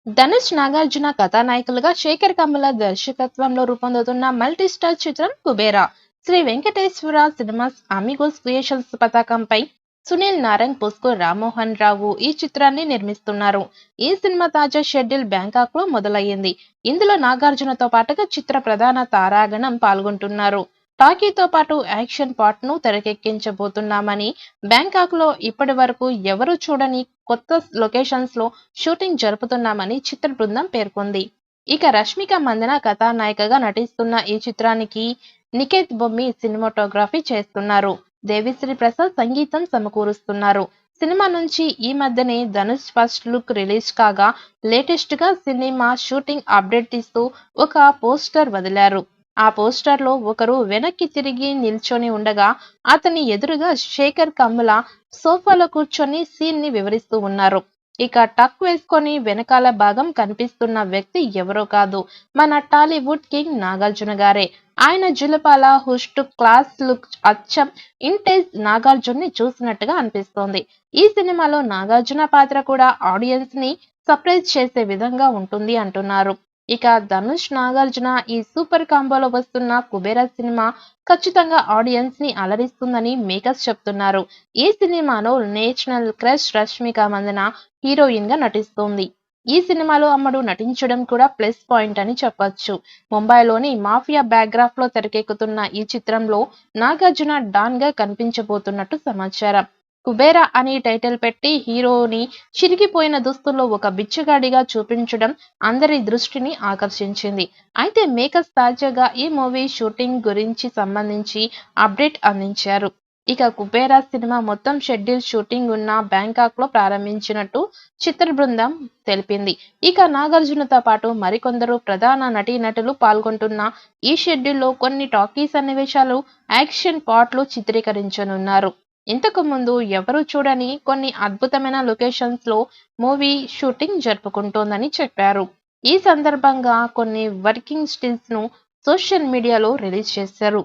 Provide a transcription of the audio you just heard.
ధనుష్, నాగార్జున కథానాయకులుగా శేఖర్ కమ్ముల దర్శకత్వంలో రూపొందుతున్న మల్టీస్టార్ చిత్రం 'Kubera'. Shri Venkateswara cinemas Amigos creations పతాకంపై సునీల్ నారంగ్, పోస్కో రామ్మోహన్ రావు ఈ చిత్రాన్ని నిర్మిస్తున్నారు. ఈ సినిమా తాజా షెడ్యూల్ బ్యాంకాక్ లో మొదలయ్యింది. ఇందులో నాగార్జునతో పాటుగా చిత్ర ప్రధాన తారాగణం పాల్గొంటున్నారు. టాకీతో పాటు యాక్షన్ పార్ట్ ను తెరకెక్కించబోతున్నామని, బ్యాంకాక్ లో ఇప్పటి వరకు ఎవరూ చూడని కొత్త లొకేషన్స్ లో షూటింగ్ జరుపుతున్నామని చిత్ర బృందం పేర్కొంది. ఇక రష్మిక మందన కథానాయికగా నటిస్తున్న ఈ చిత్రానికి నికేత్ బొమ్మి సినిమాటోగ్రఫీ చేస్తున్నారు. దేవిశ్రీ ప్రసాద్ సంగీతం సమకూరుస్తున్నారు. సినిమా నుంచి ఈ మధ్యనే ధనుష్ ఫస్ట్ లుక్ రిలీజ్ కాగా, లేటెస్ట్ గా సినిమా షూటింగ్ అప్డేట్ ఇస్తూ ఒక పోస్టర్ వదిలారు. ఆ పోస్టర్ లో ఒకరు వెనక్కి తిరిగి నిల్చొని ఉండగా, అతని ఎదురుగా శేఖర్ కమ్ముల సోఫాలో కూర్చొని సీన్ ని వివరిస్తూ ఉన్నారు. ఇక టక్ వేసుకొని వెనకాల భాగం కనిపిస్తున్న వ్యక్తి ఎవరో కాదు, మన టాలీవుడ్ కింగ్ నాగార్జున గారే. ఆయన జులపాల హుస్ట్ క్లాస్ లుక్ అచ్చం ఇంటేజ్ నాగార్జున్ని చూసినట్టుగా అనిపిస్తోంది. ఈ సినిమాలో నాగార్జున పాత్ర కూడా ఆడియన్స్ ని సర్ప్రైజ్ చేసే విధంగా ఉంటుంది అంటున్నారు. ఇక ధనుష్, నాగార్జున ఈ సూపర్ కాంబోలో వస్తున్న 'కుబేరా' సినిమా ఖచ్చితంగా ఆడియన్స్ ని అలరిస్తుందని మేకర్స్ చెప్తున్నారు. ఈ సినిమాలో national crush Rashmika Mandanna heroine గా నటిస్తోంది. ఈ సినిమాలో అమ్మడు నటించడం కూడా ప్లస్ పాయింట్ అని చెప్పొచ్చు. ముంబైలోని మాఫియా బ్యాక్గ్రాఫ్ లో తెరకెక్కుతున్న ఈ చిత్రంలో నాగార్జున డాన్ గా కనిపించబోతున్నట్టు సమాచారం. 'కుబేరా' అని టైటిల్ పెట్టి హీరోని చిరిగిపోయిన దుస్తుల్లో ఒక బిచ్చగాడిగా చూపించడం అందరి దృష్టిని ఆకర్షించింది. అయితే మేకర్స్ తాజాగా ఈ మూవీ షూటింగ్ గురించి సంబంధించి అప్డేట్ అందించారు. ఇక 'కుబేరా' సినిమా మొత్తం షెడ్యూల్ షూటింగ్ ఉన్న బ్యాంకాక్ లో ప్రారంభించినట్టు చిత్ర బృందం తెలిపింది. ఇక నాగార్జునతో పాటు మరికొందరు ప్రధాన నటీనటులు పాల్గొంటున్న ఈ షెడ్యూల్లో కొన్ని టాకీ సన్నివేశాలు, యాక్షన్ పార్ట్లు చిత్రీకరించనున్నారు. ఇంతకు ముందు ఎవరూ చూడని కొన్ని అద్భుతమైన లొకేషన్స్ లో మూవీ షూటింగ్ జరుపుకుంటోందని చెప్పారు. ఈ సందర్భంగా కొన్ని వర్కింగ్ స్టిల్స్ ను సోషల్ మీడియాలో రిలీజ్ చేశారు.